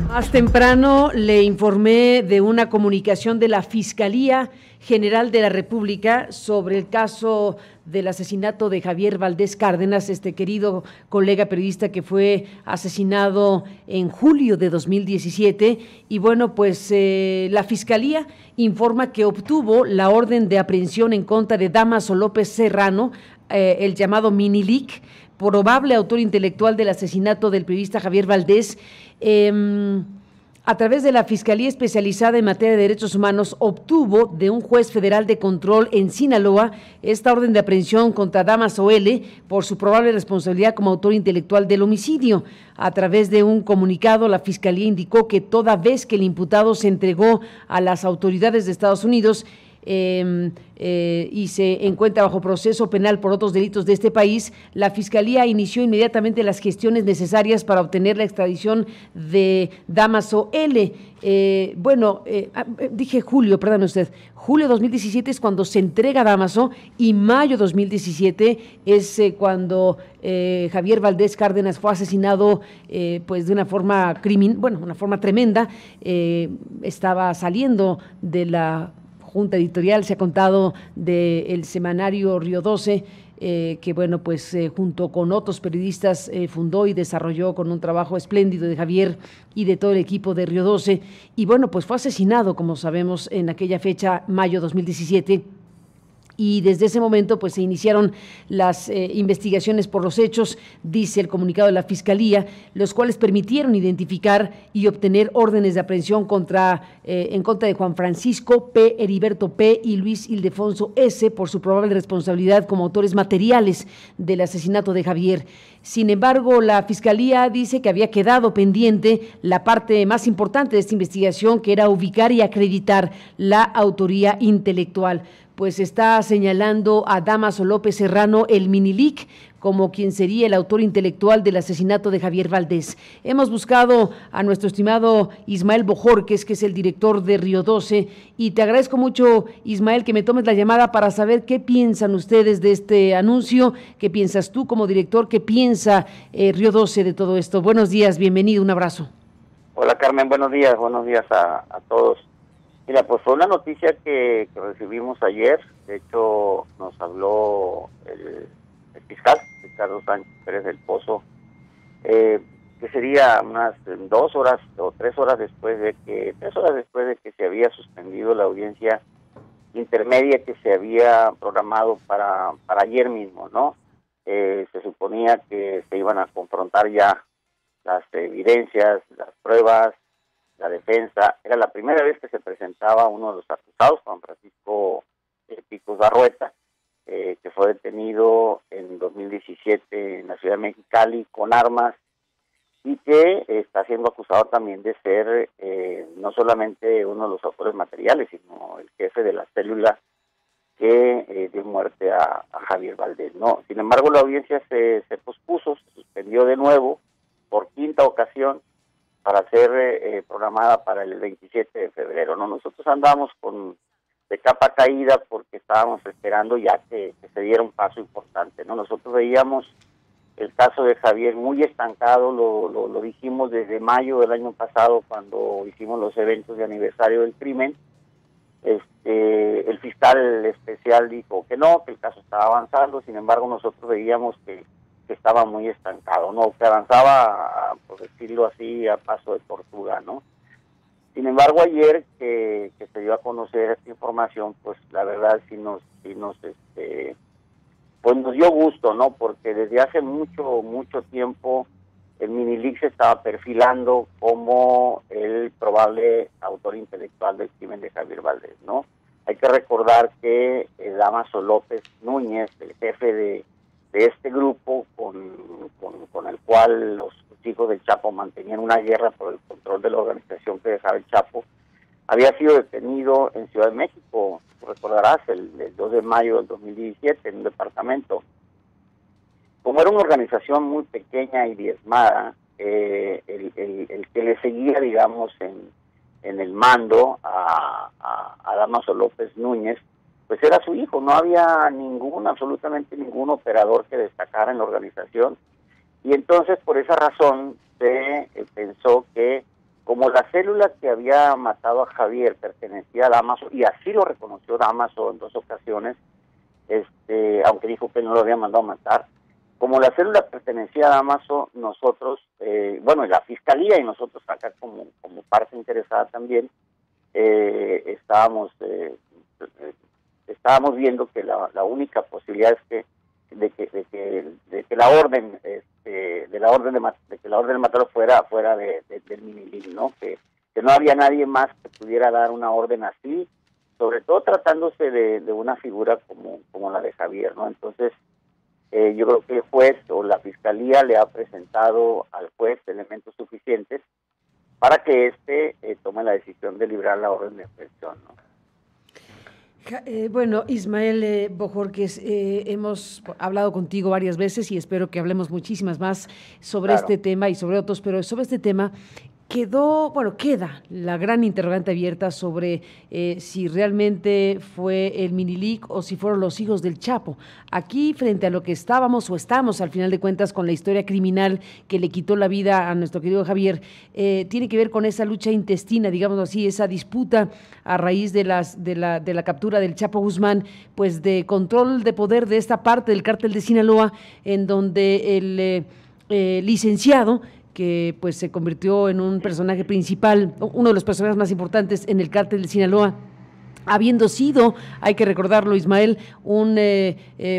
Más temprano le informé de una comunicación de la Fiscalía General de la República sobre el caso del asesinato de Javier Valdés Cárdenas, este querido colega periodista que fue asesinado en julio de 2017. Y bueno, pues la Fiscalía informa que obtuvo la orden de aprehensión en contra de Dámaso López Serrano, el llamado Minilic, probable autor intelectual del asesinato del periodista Javier Valdés. A través de la Fiscalía Especializada en Materia de Derechos Humanos, obtuvo de un juez federal de control en Sinaloa esta orden de aprehensión contra Dámaso L. por su probable responsabilidad como autor intelectual del homicidio. A través de un comunicado, la Fiscalía indicó que toda vez que el imputado se entregó a las autoridades de Estados Unidos, y se encuentra bajo proceso penal por otros delitos de este país, la Fiscalía inició inmediatamente las gestiones necesarias para obtener la extradición de Dámaso L. Dije julio, perdóneme usted, julio 2017 es cuando se entrega Dámaso, y mayo 2017 es cuando Javier Valdés Cárdenas fue asesinado pues de una forma una forma tremenda. Estaba saliendo de la Junta Editorial, se ha contado del semanario Río 12, que bueno, pues junto con otros periodistas fundó y desarrolló con un trabajo espléndido de Javier y de todo el equipo de Río 12, y bueno, pues fue asesinado, como sabemos, en aquella fecha, mayo 2017. Y desde ese momento pues se iniciaron las investigaciones por los hechos, dice el comunicado de la Fiscalía, los cuales permitieron identificar y obtener órdenes de aprehensión en contra de Juan Francisco P., Heriberto P. y Luis Ildefonso S. por su probable responsabilidad como autores materiales del asesinato de Javier. Sin embargo, la Fiscalía dice que había quedado pendiente la parte más importante de esta investigación, que era ubicar y acreditar la autoría intelectual. Pues está señalando a Dámaso López Serrano, el Minilic, como quien sería el autor intelectual del asesinato de Javier Valdés. Hemos buscado a nuestro estimado Ismael Bojorquez, que es el director de Río 12, y te agradezco mucho, Ismael, que me tomes la llamada para saber qué piensan ustedes de este anuncio, qué piensas tú como director, qué piensa Río 12 de todo esto. Buenos días, bienvenido, un abrazo. Hola Carmen, buenos días a todos. Mira, pues fue una noticia que recibimos ayer. De hecho nos habló el fiscal Ricardo Sánchez Pérez del Pozo, que sería unas 2 horas o 3 horas después de que se había suspendido la audiencia intermedia que se había programado para ayer mismo, ¿no? Se suponía que se iban a confrontar ya las evidencias, las pruebas, la defensa. Era la primera vez que se presentaba uno de los acusados, Juan Francisco Picos Barrueta, que fue detenido en 2017 en la ciudad de Mexicali con armas, y que está siendo acusado también de ser no solamente uno de los autores materiales, sino el jefe de la célula que dio muerte a Javier Valdés, ¿no? Sin embargo, la audiencia se pospuso, se suspendió de nuevo por 5ª ocasión, para ser programada para el 27 de febrero, ¿no? Nosotros andamos de capa caída porque estábamos esperando ya que se diera un paso importante, ¿no? Nosotros veíamos el caso de Javier muy estancado, lo dijimos desde mayo del año pasado cuando hicimos los eventos de aniversario del crimen. El fiscal especial dijo que no, que el caso estaba avanzando. Sin embargo, nosotros veíamos que estaba muy estancado, ¿no? Que avanzaba, por decirlo así, a paso de tortuga, ¿no? Sin embargo, ayer que se dio a conocer esta información, pues la verdad pues nos dio gusto, ¿no? Porque desde hace mucho tiempo el Minilic se estaba perfilando como el probable autor intelectual del crimen de Javier Valdés, ¿no? Hay que recordar que Dámaso López Núñez, el jefe de este grupo con el cual los hijos del Chapo mantenían una guerra por el control de la organización que dejaba el Chapo, había sido detenido en Ciudad de México, tú recordarás, el 2 de mayo del 2017 en un departamento. Como era una organización muy pequeña y diezmada, el que le seguía, digamos, en el mando a Dámaso López Núñez, pues era su hijo. No había absolutamente ningún operador que destacara en la organización, y entonces por esa razón se pensó que como como la célula que había matado a Javier pertenecía a Damaso, y así lo reconoció Damaso en 2 ocasiones, aunque dijo que no lo había mandado a matar, como la célula pertenecía a Damaso, nosotros, la Fiscalía y nosotros acá como parte interesada también, estábamos viendo que la única posibilidad es de que la orden de matarlo fuera del Minilín, ¿no? Que no había nadie más que pudiera dar una orden así, sobre todo tratándose de una figura como la de Javier, ¿no? Entonces, yo creo que el juez o la Fiscalía le ha presentado al juez elementos suficientes para que tome la decisión de librar la orden de aprehensión, ¿no? Bueno, Ismael Bojorquez, hemos hablado contigo varias veces y espero que hablemos muchísimas más sobre este tema y sobre otros, pero sobre este tema queda la gran interrogante abierta sobre si realmente fue el Minilic o si fueron los hijos del Chapo. Aquí, frente a lo que estamos al final de cuentas con la historia criminal que le quitó la vida a nuestro querido Javier, tiene que ver con esa lucha intestina, digamos así, esa disputa a raíz de la captura del Chapo Guzmán, pues de control de poder de esta parte del cártel de Sinaloa, en donde el licenciado, que pues se convirtió en un personaje principal, uno de los personajes más importantes en el cártel de Sinaloa, habiendo sido, hay que recordarlo, Ismael, un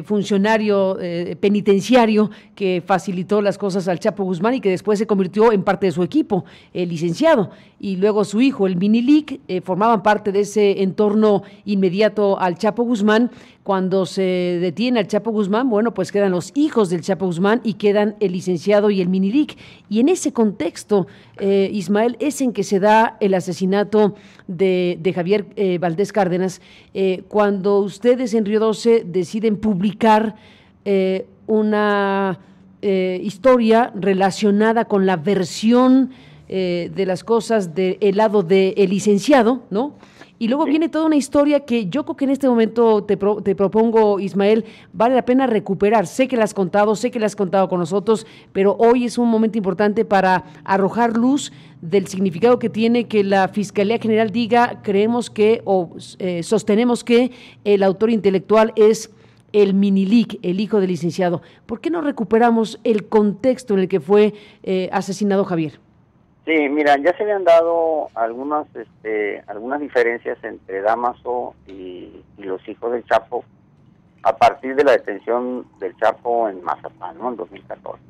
funcionario penitenciario que facilitó las cosas al Chapo Guzmán y que después se convirtió en parte de su equipo, el licenciado, y luego su hijo, el Minilic, formaban parte de ese entorno inmediato al Chapo Guzmán. Cuando se detiene al Chapo Guzmán, bueno, pues quedan los hijos del Chapo Guzmán y quedan el licenciado y el Minilic. Y en ese contexto, Ismael, es en que se da el asesinato de Javier Valdés Cárdenas, cuando ustedes en Río 12 deciden publicar una historia relacionada con la versión de las cosas del lado del licenciado, ¿no? Y luego viene toda una historia que yo creo que en este momento te propongo, Ismael, vale la pena recuperar. Sé que la has contado con nosotros, pero hoy es un momento importante para arrojar luz del significado que tiene que la Fiscalía General diga, creemos que sostenemos que el autor intelectual es el Minilic, el hijo del licenciado. ¿Por qué no recuperamos el contexto en el que fue asesinado Javier? Sí, mira, ya se habían dado algunas diferencias entre Damaso y los hijos del Chapo a partir de la detención del Chapo en Mazapán, ¿no? En 2014.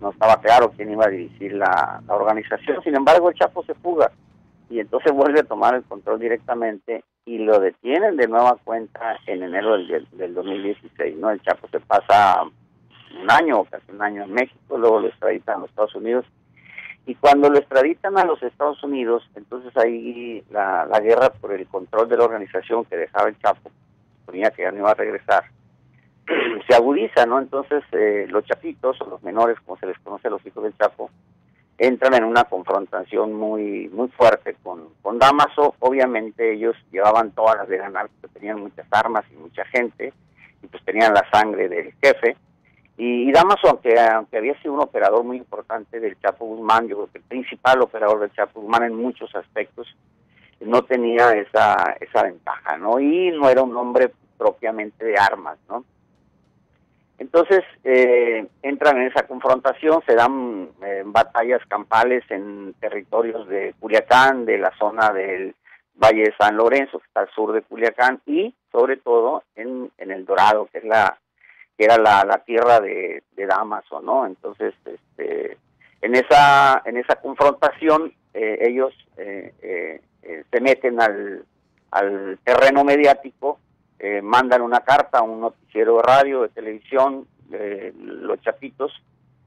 No estaba claro quién iba a dirigir la organización, sin embargo el Chapo se fuga y entonces vuelve a tomar el control directamente y lo detienen de nueva cuenta en enero del 2016, ¿no? El Chapo se pasa casi un año en México, luego lo extraditan a los Estados Unidos. Y cuando lo extraditan a los Estados Unidos, entonces ahí la guerra por el control de la organización que dejaba el Chapo, suponía que ya no iba a regresar, se agudiza, ¿no? Entonces los chapitos, o los menores, como se les conoce a los hijos del Chapo, entran en una confrontación muy fuerte con Damaso. Obviamente ellos llevaban todas las de ganar, porque tenían muchas armas y mucha gente, y pues tenían la sangre del jefe. Y Damaso, aunque había sido un operador muy importante del Chapo Guzmán, yo creo que el principal operador del Chapo Guzmán en muchos aspectos, no tenía esa ventaja, ¿no? Y no era un hombre propiamente de armas, ¿no? Entonces, entran en esa confrontación, se dan batallas campales en territorios de Culiacán, de la zona del Valle de San Lorenzo, que está al sur de Culiacán, y sobre todo en El Dorado, que era la tierra de Damaso, ¿no? Entonces, en esa confrontación, ellos se meten al terreno mediático, mandan una carta a un noticiero de radio, de televisión, los chapitos,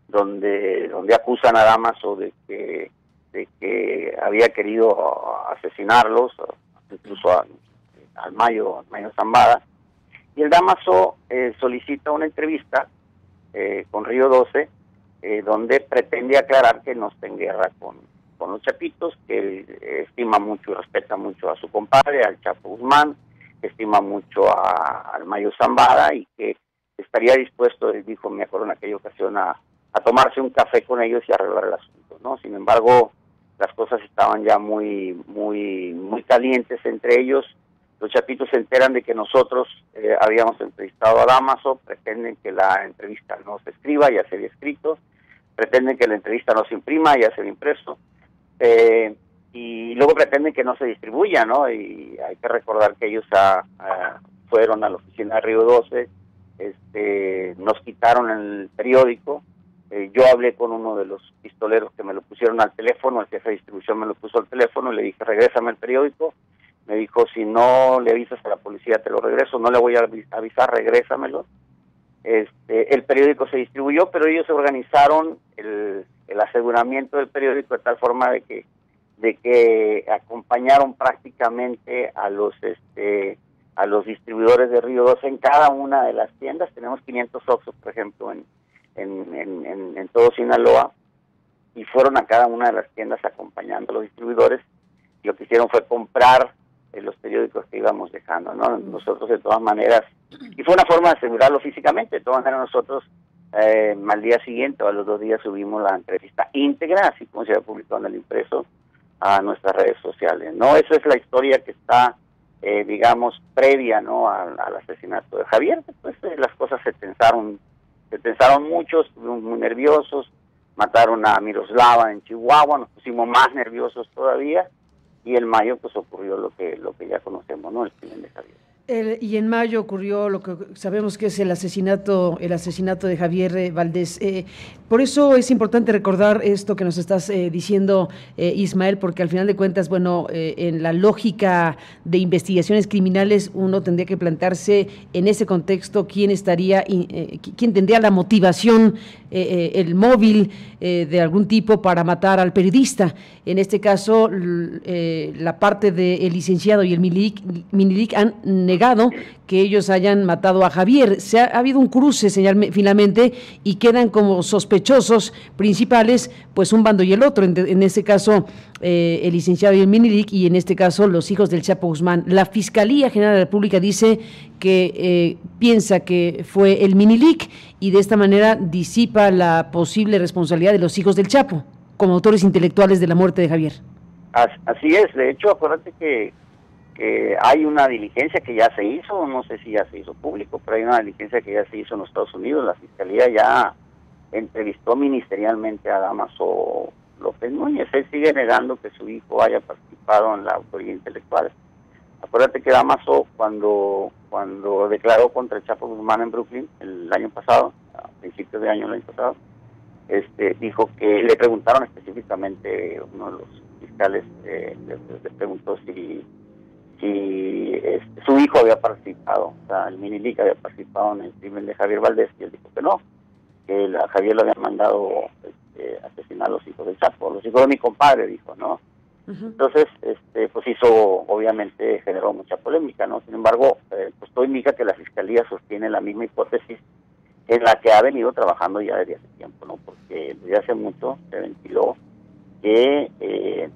donde acusan a Damaso de que había querido asesinarlos, incluso al Mayo Zambada. Y el Damaso solicita una entrevista con Río 12, donde pretende aclarar que no está en guerra con los chapitos, que él estima mucho y respeta mucho a su compadre, al Chapo Guzmán, que estima mucho al Mayo Zambada y que estaría dispuesto, él dijo, me acuerdo en aquella ocasión, a tomarse un café con ellos y arreglar el asunto, ¿no? Sin embargo, las cosas estaban estaban ya muy calientes entre ellos. Los chapitos se enteran de que nosotros habíamos entrevistado a Dámaso, pretenden que la entrevista no se escriba, ya se había escrito, pretenden que la entrevista no se imprima, ya se había impreso, y luego pretenden que no se distribuya, ¿no? Y hay que recordar que ellos fueron a la oficina de Río 12, nos quitaron el periódico. Yo hablé con uno de los pistoleros que me lo pusieron al teléfono, el jefe de distribución me lo puso al teléfono, le dije, regrésame el periódico. Me dijo, si no le avisas a la policía, te lo regreso. No le voy a avisar, regrésamelo. El periódico se distribuyó, pero ellos organizaron el aseguramiento del periódico de tal forma de que acompañaron prácticamente a los distribuidores de Río 12 en cada una de las tiendas. Tenemos 500 Oxxos, por ejemplo, en todo Sinaloa, y fueron a cada una de las tiendas acompañando a los distribuidores. Y lo que hicieron fue comprar los periódicos que íbamos dejando, ¿no? Nosotros, de todas maneras, y fue una forma de asegurarlo físicamente. De todas maneras, nosotros al día siguiente o a los 2 días subimos la entrevista íntegra, así como se había publicado en el impreso, a nuestras redes sociales, ¿no? Esa es la historia que está, digamos, previa, ¿no?, al asesinato de Javier. Después las cosas se tensaron mucho, estuvimos muy nerviosos, mataron a Miroslava en Chihuahua, nos pusimos más nerviosos todavía, y en mayo pues ocurrió lo que ya conocemos, ¿no?, el crimen de Javier. Y en mayo ocurrió lo que sabemos que es el asesinato de Javier Valdés. Por eso es importante recordar esto que nos estás diciendo, Ismael, porque al final de cuentas, bueno, en la lógica de investigaciones criminales uno tendría que plantearse en ese contexto quién tendría la motivación, el móvil de algún tipo para matar al periodista. En este caso, la parte del licenciado y el Minilic han negado que ellos hayan matado a Javier. Ha habido un cruce finalmente y quedan como sospechosos principales pues un bando y el otro, en este caso el licenciado y el Minilic, y en este caso los hijos del Chapo Guzmán. La Fiscalía General de la República dice que piensa que fue el Minilic y de esta manera disipa la posible responsabilidad de los hijos del Chapo como autores intelectuales de la muerte de Javier. Así es. De hecho, acuérdate que hay una diligencia que ya se hizo, no sé si ya se hizo público, pero hay una diligencia que ya se hizo en los Estados Unidos. La Fiscalía ya entrevistó ministerialmente a Dámaso López Núñez. Él sigue negando que su hijo haya participado en la autoría intelectual. Acuérdate que Dámaso, cuando declaró contra el Chapo Guzmán en Brooklyn el año pasado, a principios de año el año pasado, dijo que le preguntaron específicamente, uno de los fiscales le preguntó si su hijo había participado, o sea, el Minilic había participado en el crimen de Javier Valdés, y él dijo que no, que a Javier lo habían mandado asesinar a los hijos del Chapo, los hijos de mi compadre, dijo, ¿no? Uh-huh. Entonces, pues obviamente generó mucha polémica, ¿no? Sin embargo, pues todo indica que la Fiscalía sostiene la misma hipótesis en la que ha venido trabajando ya desde hace tiempo, ¿no? Porque desde hace mucho se ventiló que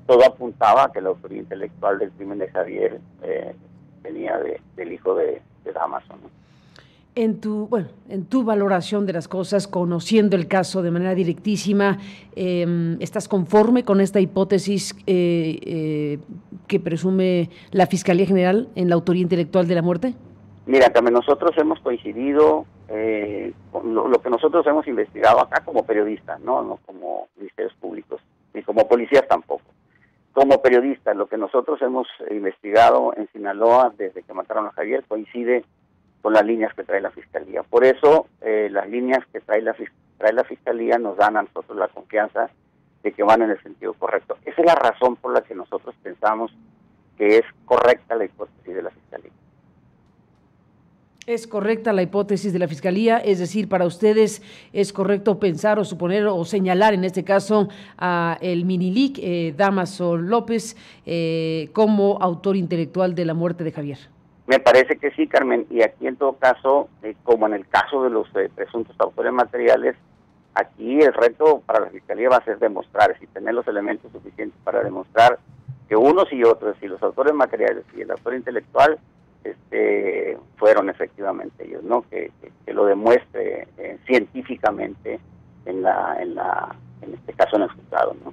todo apuntaba a que la autoría intelectual del crimen de Javier venía del hijo de Dámaso, ¿no? En tu valoración de las cosas, conociendo el caso de manera directísima, ¿estás conforme con esta hipótesis que presume la Fiscalía General en la autoría intelectual de la muerte? Mira, también nosotros hemos coincidido con lo que nosotros hemos investigado acá como periodistas, no como ministerios públicos, ni como policías tampoco. Como periodistas, lo que nosotros hemos investigado en Sinaloa desde que mataron a Javier coincide con las líneas que trae la Fiscalía. Por eso, las líneas que trae la Fiscalía nos dan a nosotros la confianza de que van en el sentido correcto. Esa es la razón por la que nosotros pensamos que es correcta la hipótesis de la Fiscalía. ¿Es correcta la hipótesis de la Fiscalía? Es decir, para ustedes es correcto pensar o suponer o señalar en este caso a el Minilic, Dámaso López, como autor intelectual de la muerte de Javier. Me parece que sí, Carmen, y aquí en todo caso, como en el caso de los presuntos autores materiales, aquí el reto para la Fiscalía va a ser demostrar, si tener los elementos suficientes para demostrar que unos y otros, y los autores materiales y el autor intelectual, fueron efectivamente ellos, ¿no? Que lo demuestre científicamente en este caso en el juzgado, ¿no?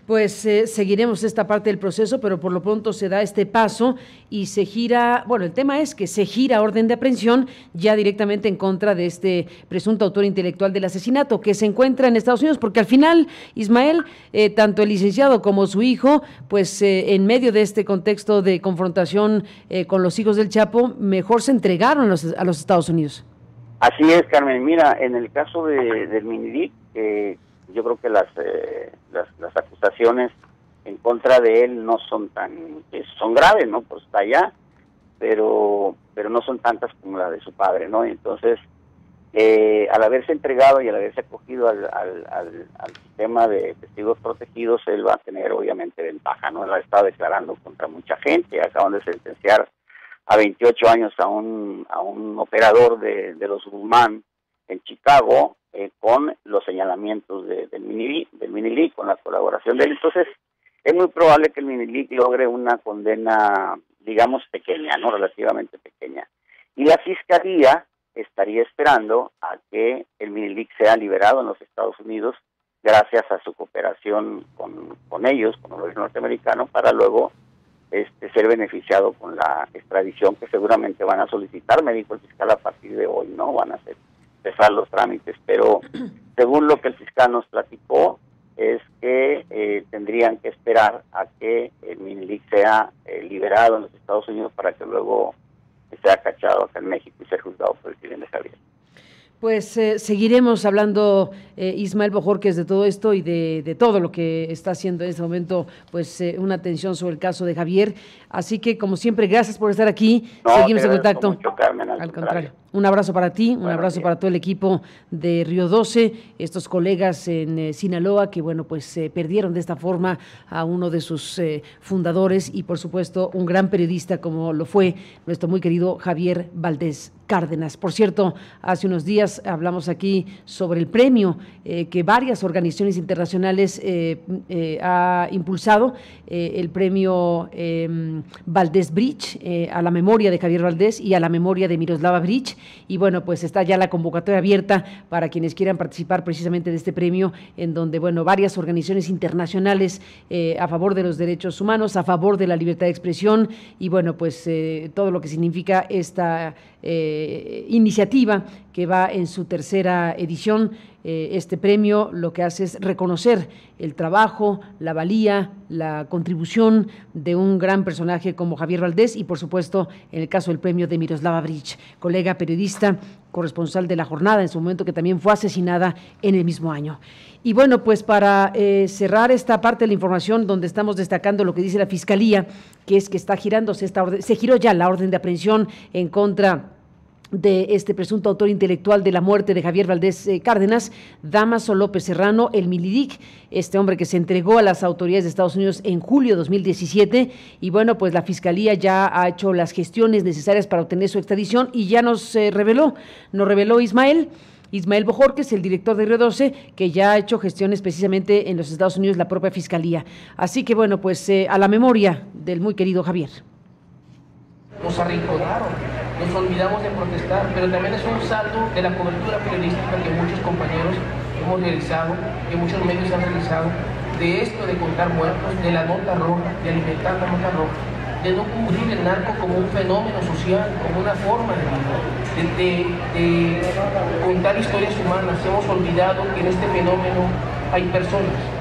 Pues seguiremos esta parte del proceso, pero por lo pronto se da este paso y se gira, bueno, el tema es que se gira orden de aprehensión ya directamente en contra de este presunto autor intelectual del asesinato que se encuentra en Estados Unidos, porque al final, Ismael, tanto el licenciado como su hijo, pues en medio de este contexto de confrontación con los hijos del Chapo, mejor se entregaron a los Estados Unidos. Así es, Carmen. Mira, en el caso del Minilic, yo creo que las acusaciones en contra de él no son son graves, ¿no? Pues está allá, pero no son tantas como la de su padre, ¿no? Entonces, al haberse entregado y al haberse acogido al sistema de testigos protegidos, él va a tener obviamente ventaja, ¿no? Él ha estado declarando contra mucha gente, acaban de sentenciar a 28 años a un operador de los Guzmán en Chicago, con los señalamientos del Minilic, con la colaboración de él. Entonces, es muy probable que el Minilic logre una condena, digamos, pequeña, ¿no? Relativamente pequeña. Y la Fiscalía estaría esperando a que el Minilic sea liberado en los Estados Unidos gracias a su cooperación con ellos, con el gobierno norteamericano, para luego ser beneficiado con la extradición que seguramente van a solicitar, me dijo el fiscal, a partir de hoy, ¿no? Van a empezar los trámites, pero según lo que el fiscal nos platicó, es que tendrían que esperar a que el Minilic sea liberado en los Estados Unidos para que luego sea cachado acá en México y sea juzgado por el crimen de Javier. Pues seguiremos hablando, Ismael Bojórquez, de todo esto y de todo lo que está haciendo en este momento, pues una atención sobre el caso de Javier. Así que, como siempre, gracias por estar aquí. Seguimos en contacto. Mucho, Carmen, al contrario. Un abrazo para ti, un abrazo para todo el equipo de Río 12, estos colegas en Sinaloa que, bueno, pues perdieron de esta forma a uno de sus fundadores y, por supuesto, un gran periodista como lo fue nuestro muy querido Javier Valdés Cárdenas. Por cierto, hace unos días hablamos aquí sobre el premio que varias organizaciones internacionales ha impulsado, el premio Valdés Bridge, a la memoria de Javier Valdés y a la memoria de Miroslava Bridge. Y bueno, pues está ya la convocatoria abierta para quienes quieran participar precisamente de este premio, en donde, bueno, varias organizaciones internacionales a favor de los derechos humanos, a favor de la libertad de expresión y, bueno, pues todo lo que significa esta iniciativa que va en su tercera edición. Este premio lo que hace es reconocer el trabajo, la valía, la contribución de un gran personaje como Javier Valdés y, por supuesto, en el caso del premio de Miroslava Bridge, colega periodista, corresponsal de La Jornada, en su momento, que también fue asesinada en el mismo año. Y bueno, pues para cerrar esta parte de la información donde estamos destacando lo que dice la Fiscalía, que es que está girándose esta orden, se giró ya la orden de aprehensión en contra de este presunto autor intelectual de la muerte de Javier Valdés Cárdenas, Dámaso López Serrano, el Minilic, este hombre que se entregó a las autoridades de Estados Unidos en julio de 2017, y bueno, pues la Fiscalía ya ha hecho las gestiones necesarias para obtener su extradición y ya nos reveló Ismael Bojórquez, el director de Río 12, que ya ha hecho gestiones precisamente en los Estados Unidos, la propia Fiscalía. Así que bueno, pues a la memoria del muy querido Javier. Nos arrinconaron, nos olvidamos de protestar, pero también es un saldo de la cobertura periodística que muchos compañeros hemos realizado, que muchos medios han realizado, de esto de contar muertos, de la nota roja, de alimentar la nota roja, de no cubrir el narco como un fenómeno social, como una forma de vida, de contar historias humanas. Hemos olvidado que en este fenómeno hay personas.